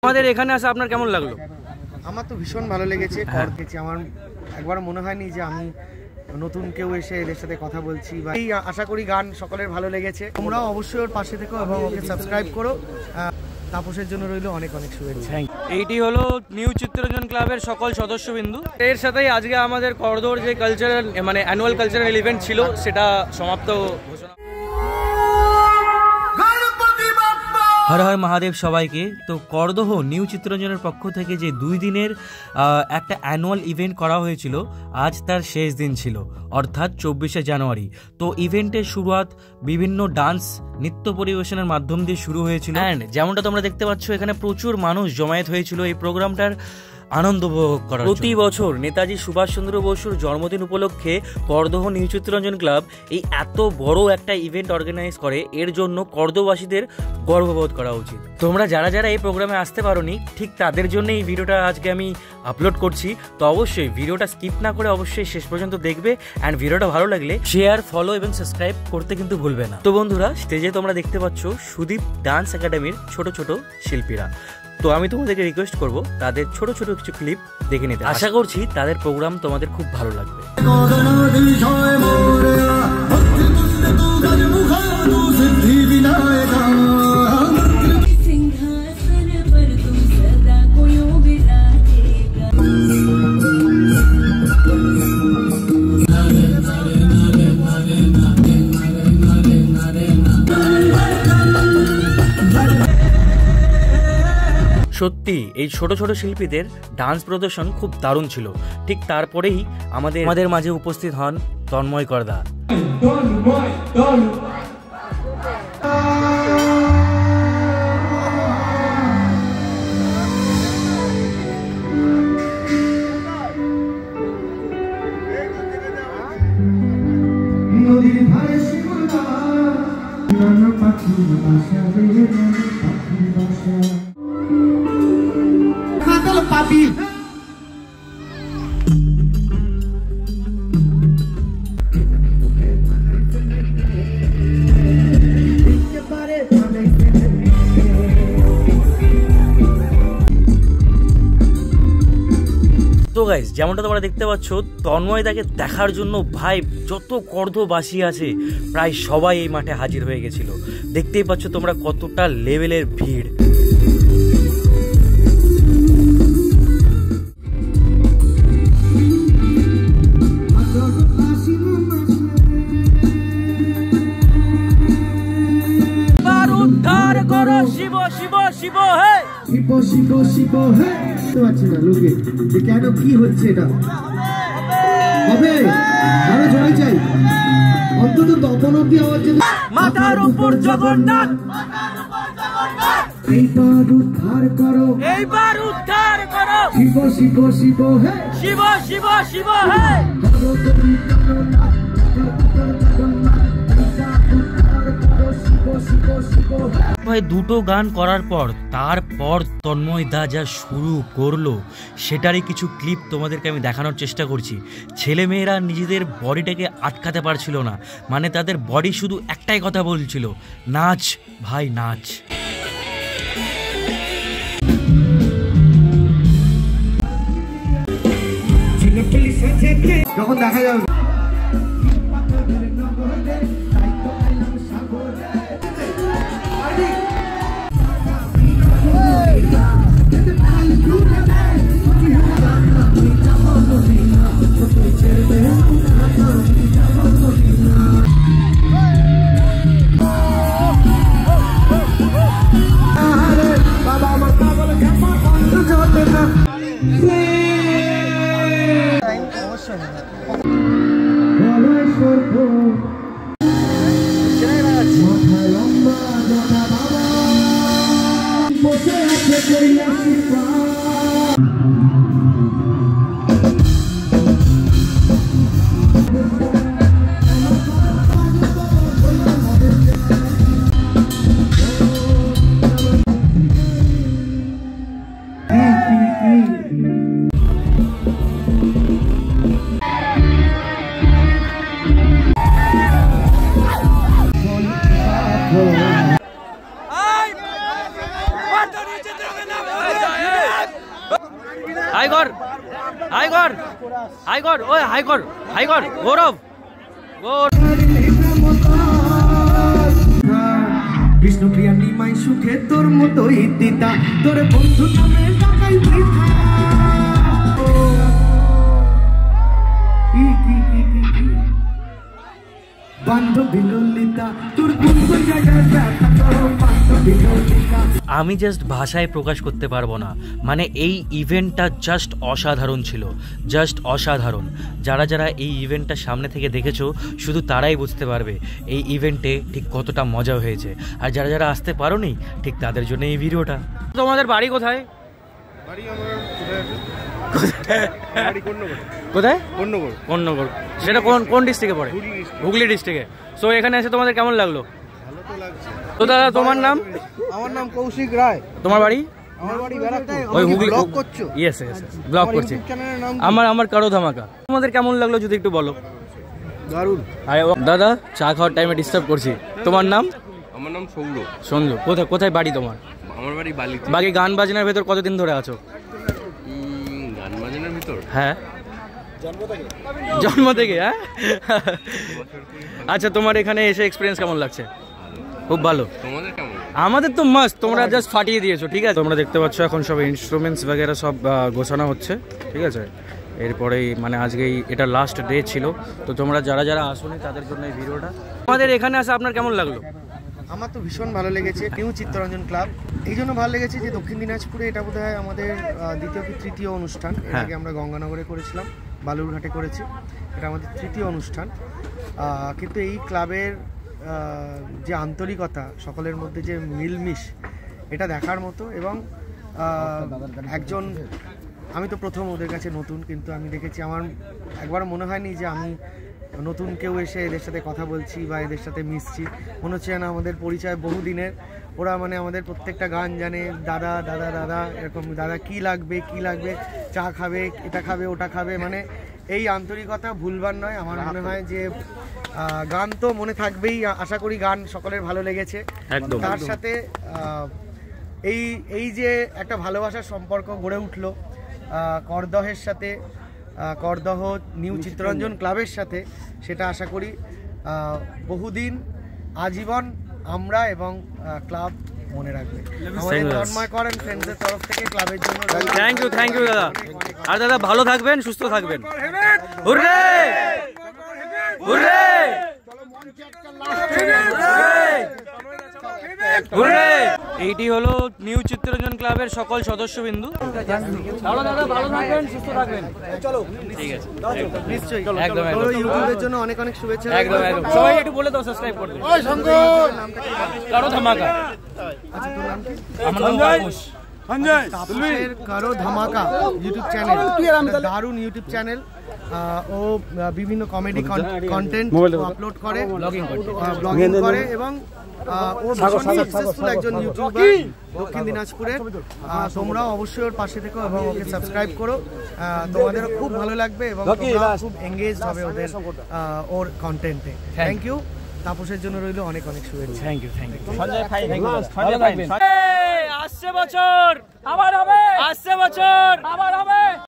আমাদের এখানে আসা আপনার কেমন লাগলো? আমার তো ভীষণ ভালো লেগেছে। আমার একবার মনে হয়নি যে আমি নতুন কেউ এসে এদের সাথে কথা বলছি। আশা করি গান সকলের ভালো লেগেছে। তোমরাও অবশ্যই ওর পাশে থেকো এবং ওকে সাবস্ক্রাইব করো। তাপসের জন্য রইল অনেক অনেক শুভেচ্ছা। এইটি হলো নিউ চিত্তরঞ্জন ক্লাবের সকল সদস্যবিন্দু। এর সাথেই আজকে আমাদের করদোর যে কালচারাল মানে অ্যানুয়াল কালচারাল ইভেন্ট ছিল সেটা সমাপ্ত ঘোষণা। হর হর মহাদেব সবাইকে। তো করদহ নিউ চিত্তরঞ্জনের পক্ষ থেকে যে 2 দিনের একটা অ্যানুয়াল ইভেন্ট করা হয়েছিল, আজ তার শেষ দিন ছিল, অর্থাৎ 24শে জানুয়ারি। তো ইভেন্টের শুরুয়াত বিভিন্ন ডান্স নৃত্য পরিবেশনের মাধ্যম দিয়ে শুরু হয়েছিল। অ্যান্ড যেমনটা তোমরা দেখতে পাচ্ছ এখানে প্রচুর মানুষ জমায়েত হয়েছিল এই প্রোগ্রামটার আনন্দ উপভোগ করার। প্রতি বছর নেতাজি সুভাষচন্দ্র বসুর জন্মদিন উপলক্ষে করদহ নিউ চিত্তরঞ্জন ক্লাব এই এত বড় একটা ইভেন্ট অর্গানাইজ করে, এর জন্য করদহবাসীদের গর্ববোধ করা উচিত। তোমরা যারা যারা এই প্রোগ্রামে আসতে পারোনি, ঠিক তাদের জন্য এই ভিডিওটা আজকে আমি আপলোড করছি। তো অবশ্যই ভিডিওটা স্কিপ না করে অবশ্যই শেষ পর্যন্ত দেখবে। অ্যান্ড ভিডিওটা ভালো লাগলে শেয়ার, ফলো এবং সাবস্ক্রাইব করতে কিন্তু ভুলবে না। তো বন্ধুরা, স্টেজে তোমরা দেখতে পাচ্ছ সুদীপ ডান্স একাডেমির ছোট ছোট শিল্পীরা। তো আমি তোমাদেরকে রিকোয়েস্ট করব তাদের ছোট ছোট কিছু ক্লিপ দেখে নিতে। আশা করছি তাদের প্রোগ্রাম তোমাদের খুব ভালো লাগবে। সত্যি এই ছোট ছোট শিল্পীদের ডান্স প্রদর্শন খুব দারুণ ছিল। ঠিক তারপরেই আমাদের মাঝে উপস্থিত হন তন্ময় করদা। পাপি তো গাইস, যেমনটা তোমরা দেখতে পাচ্ছ তন্ময়দাকে দেখার জন্য ভাই যত করদহবাসী আছে প্রায় সবাই এই মাঠে হাজির হয়ে গেছিল। দেখতেই পাচ্ছ তোমরা কতটা লেভেলের ভিড়। শিব শিব শিব হে, শিব শিব শিব হে। বুঝতে পারছি না লোকে যে কেন কি হচ্ছে এটা। হবে আরো জোরে চাই, অন্তত তখন অব্দি আওয়াজ যেন। মাথার উপর জগন্নাথ, এইবার উদ্ধার করো, এইবার উদ্ধার করো। শিব শিব শিব হে, শিব শিব শিব হে। ভাই দুটো গান করার পর তারপর তন্ময় দা যা শুরু করলো সেটারই কিছু ক্লিপ তোমাদেরকে আমি দেখানোর চেষ্টা করছি। ছেলেমেয়েরা নিজেদের বডিটাকে আটকাতে পারছিল না, মানে তাদের বডি শুধু একটাই কথা বলছিল, নাচ ভাই নাচ। যখন দেখা যাবে গৌরব বিষ্ণুপ্রিয়া নিমাই সুখে তোর মতোই দিতা তোর বন্ধু নামে ডাকাই বৃথা বান্ধবী ললিতা তোর বন্ধু জায়গা বান্ধবী ললিতা। আমি জাস্ট ভাষায় প্রকাশ করতে পারবো না, মানে এই ইভেন্টটা জাস্ট অসাধারণ ছিল, জাস্ট অসাধারণ। যারা যারা এই ইভেন্টটা সামনে থেকে দেখেছো শুধু তারাই বুঝতে পারবে এই ইভেন্টে ঠিক কতটা মজা হয়েছে, আর যারা যারা আসতে পারোনি ঠিক তাদের জন্য এই ভিডিওটা। তোমাদের বাড়ি কোথায়? কোথায়? কন্যগর। সেটা কোন ডিস্ট্রিক্টে পড়ে? হুগলি ডিস্ট্রিক্টে। সো এখানে এসে তোমাদের কেমন লাগলো? তো দাদা তোমার নাম? আমার নাম কৌশিক রায়। তোমার বাড়ি? আমার বাড়ি ব্যারাকপুর। ওই হুগলি ব্লগ করছো? ইয়েস ব্লগ করছি। আমার কারো ধামাকা। তোমাদের কেমন লাগলো যদি একটু বলো। দারুণ। আরে দাদা চা খাওয়ার টাইমে ডিস্টার্ব করছি। তোমার নাম? আমার নাম সৌরভ। সঞ্জু। কোথায় বাড়ি তোমার? আমার বাড়ি বালিতে। বাকি গান বাজনার ভেতর কতদিন ধরে আছো? গান বাজনার ভিতর? হ্যাঁ জন্ম থেকে। হ্যাঁ আচ্ছা, তোমার এখানে এসে এক্সপিরিয়েন্স কেমন লাগছে? খুব ভালো। তোমাদের কেমন? আমাদের তো মাস্ট, তোমরা জাস্ট ফাটিয়ে দিয়েছো। ঠিক আছে, তোমরা দেখতে পাচ্ছ এখন সব ইনস্ট্রুমেন্টস বগেরা সব গোছানো হচ্ছে। ঠিক আছে, এরপরেই মানে আজকেই এটা লাস্ট ডে ছিল। তো তোমরা যারা যারা আসোনি তাদের জন্য এই ভিডিওটা। আমাদের এখানে আসা আপনার কেমন লাগলো? আমার তো ভীষণ ভালো লেগেছে। নিউ চিত্তরঞ্জন ক্লাব এই জন্য ভালো লেগেছে যে দক্ষিণ দিনাজপুরে এটা বোধহয় আমাদের দ্বিতীয় কি তৃতীয় অনুষ্ঠান। এর আগে আমরা গঙ্গানগরে করেছিলাম, বালুরঘাটে করেছি, এটা আমাদের তৃতীয় অনুষ্ঠান। কিন্তু এই ক্লাবের যে আন্তরিকতা, সকলের মধ্যে যে মিলমিশ, এটা দেখার মতো। এবং একজন, আমি তো প্রথম ওদের কাছে নতুন, কিন্তু আমি দেখেছি, আমার একবার মনে হয়নি যে আমি নতুন কেউ এসে এদের সাথে কথা বলছি বা এদের সাথে মিশছি। মনে হচ্ছে না আমাদের পরিচয় বহুদিনের। ওরা মানে আমাদের প্রত্যেকটা গান জানে, দাদা দাদা দাদা এরকম, দাদা কি লাগবে, চা খাবে, এটা খাবে, ওটা খাবে, মানে এই আন্তরিকতা ভুলবার নয়। আমার মনে হয় যে গান তো মনে থাকবেই, আশা করি গান সকলের ভালো লেগেছে। তার সাথে এই যে একটা ভালোবাসার সম্পর্ক গড়ে উঠলো করদহের সাথে, করদহ নিউ চিত্তরঞ্জন ক্লাবের সাথে, সেটা আশা করি বহুদিন আজীবন আমরা এবং ক্লাব মনে রাখবে। আমাদের তন্ময় করেন ফ্রেন্ডসের তরফ থেকে ক্লাবের জন্য থ্যাংক ইউ দাদা। আর দাদা ভালো থাকবেন, সুস্থ থাকবেন। Hurray hurray hurray. এইটি হলো নিউ চিত্তরঞ্জন ক্লাবের সকল সদস্যবিন্দু। ভালো থাকবেন, সুস্থ থাকবেন। ঠিক আছে, নিশ্চয়ই। একদম ইউটিউবের জন্য অনেক অনেক শুভেচ্ছা। একদম সবাই একটু বলে দাও সাবস্ক্রাইব করতে। কারো ধামাকা। আচ্ছা, তোর নাম কি? আমার নাম তাপস। তাপসের কারো ধামাকা ইউটিউব চ্যানেল, দারুণ ইউটিউব চ্যানেল। ও বিভিন্ন কমেডি কন্টেন্ট আপলোড করে, ব্লগিং করে, এবং ও ভীষণ সাকসেসফুল একজন ইউটিউবার দক্ষিণ দিনাজপুরের। তোমরাও অবশ্যই ওর পাশে থেকো এবং ওকে সাবস্ক্রাইব করো। তোমাদেরও খুব ভালো লাগবে এবং তোমরা খুব এঙ্গেজ হবে ওর কন্টেন্টে। Thank you. তাপসের জন্য রইল অনেক অনেক শুভেচ্ছা। Thank you. আসছে বছর আবার হবে, আসছে বছর আবার হবে।